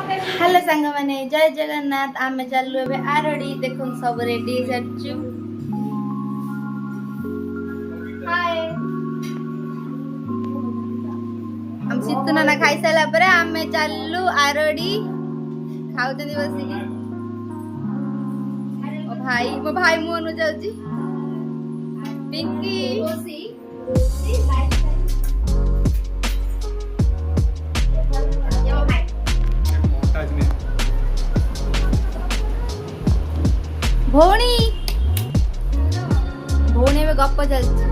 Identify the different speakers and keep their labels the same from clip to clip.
Speaker 1: hello सांग माने जय जगन्नाथ आमे चलु एबे आरडी देखुन सब रेडी सच्चू हाय हम सित्तु नाना खाई साला परे आमे चलु आरडी खाउतनी बसी मो भाई मोनु जाउची पिंकी ओसी भौणी भौणी में गप चलती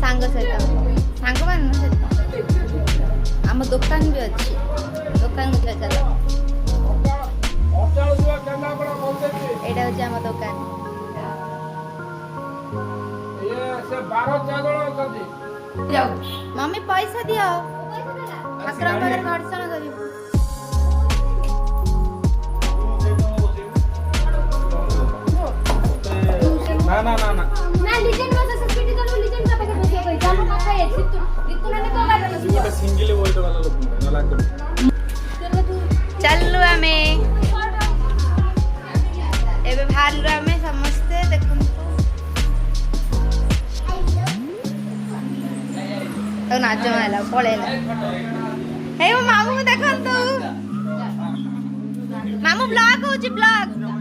Speaker 1: सांग सहित सांग मान आम दुकान भी अच्छी दुकान को चल एटा होची आम दुकान मम्मी पैसा दियो ठाकुर पाखे दर्शन करी
Speaker 2: ना ना ना ना
Speaker 3: ना लिजेंड वाला सस्पेंड करो लिजेंड का पैकेट बसिया कोई जानो मत है रितु ने तो गाड़ी में
Speaker 2: ये सिंगल वोल्ट वाला लोग ना लाग
Speaker 1: चलु आमे एबे भालु आमे समस्ते देखन तो नाच माला पळेला हे मामू को देखन तो मामू ब्लॉग होची ब्लॉग